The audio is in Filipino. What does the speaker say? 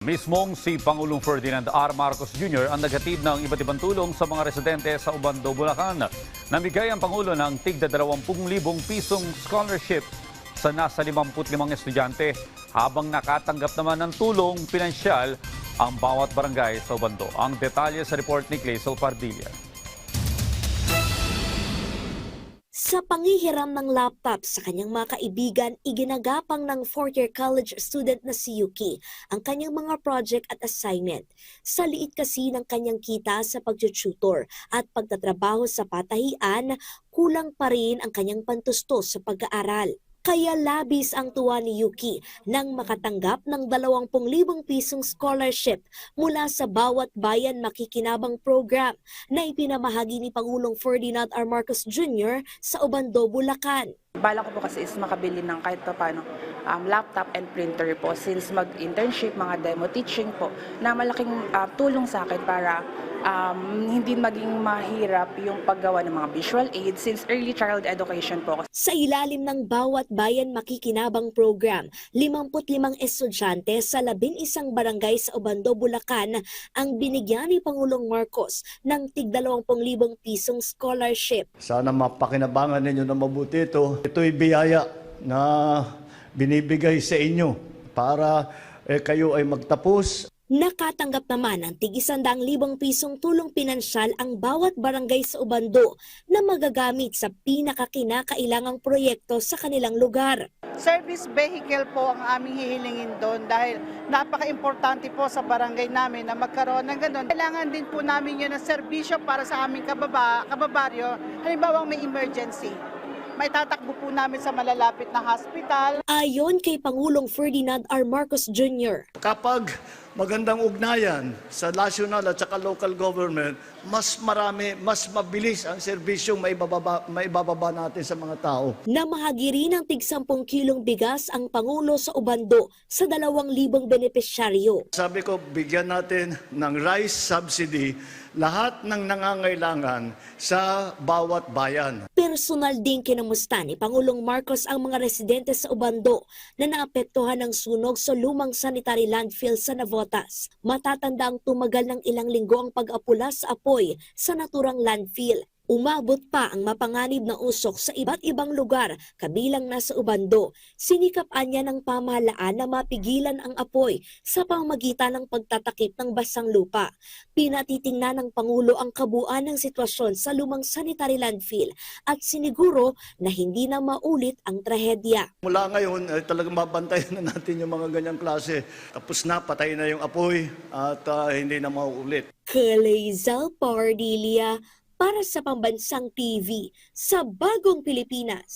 Mismong si Pangulong Ferdinand R. Marcos Jr. ang naghatid ng iba't ibang tulong sa mga residente sa Ubando, Bulacan. Namigay ang Pangulo ng tigda 20,000 pisong scholarship sa nasa 55 estudyante habang nakatanggap naman ng tulong pinansyal ang bawat barangay sa Ubando. Ang detalye sa report ni Clazel Pardilla. Sa panghihiram ng laptop sa kanyang mga kaibigan, iginagapang ng fourth-year college student na si Yuki ang kanyang mga project at assignment. Sa liit kasi ng kanyang kita sa pagtututor at pagtatrabaho sa patahian, kulang pa rin ang kanyang pantustos sa pag-aaral. Kaya labis ang tuwa ni Yuki nang makatanggap ng 20,000 pisong scholarship mula sa Bawat Bayan Makikinabang program na ipinamahagi ni Pangulong Ferdinand R. Marcos Jr. sa Ubando, Bulacan. Bala ko po kasi is makabili ng kahit pa paano laptop and printer po since mag-internship, mga demo teaching po na malaking tulong sa akin para hindi maging mahirap yung paggawa ng mga visual aids since early child education po. Sa ilalim ng Bawat Bayan Makikinabang program, 55 estudyante sa 11 barangay sa Ubando, Bulacan ang binigyan ni Pangulong Marcos ng tig 20,000 pisong scholarship. Sana mapakinabangan ninyo na mabuti ito. Ito'y biyaya na binibigay sa inyo para kayo ay magtapos. Nakatanggap naman ng tig 100,000 pisong tulong pinansyal ang bawat barangay sa Ubando na magagamit sa pinakakinakailangang proyekto sa kanilang lugar. Service vehicle po ang aming hihilingin doon dahil napaka-importante po sa barangay namin na magkaroon ng ganun. Kailangan din po namin yun ng serbisyo para sa aming kababaryo, halimbawa may emergency. May tatakbo po namin sa malalapit na hospital. Ayon kay Pangulong Ferdinand R. Marcos Jr., Kapag magandang ugnayan sa national at saka local government, mas marami, mas mabilis ang serbisyong maibababa natin sa mga tao. namahagi rin ng tig 10 kilong bigas ang Pangulo sa Ubando sa 2,000 benepisyaryo. Sabi ko, bigyan natin ng rice subsidy lahat ng nangangailangan sa bawat bayan. Personal din kinamusta ni Pangulong Marcos ang mga residente sa Ubando na naapektuhan ng sunog sa lumang sanitary landfill sa Navotas. Matatanda ang tumagal ng ilang linggo ang pag-apula sa apoy sa naturang landfill. Umabot pa ang mapanganib na usok sa iba't ibang lugar kabilang nasa Ubando. Sinikapan niya ng pamahalaan na mapigilan ang apoy sa pamamagitan ng pagtatakip ng basang lupa. Pinatitingnan ng Pangulo ang kabuuan ng sitwasyon sa lumang sanitary landfill at siniguro na hindi na maulit ang trahedya. Mula ngayon, talagang mabantayan na natin yung mga ganyang klase. Tapos na, patay na yung apoy at hindi na mauulit. Clazel Pardilla para sa Pambansang TV sa Bagong Pilipinas.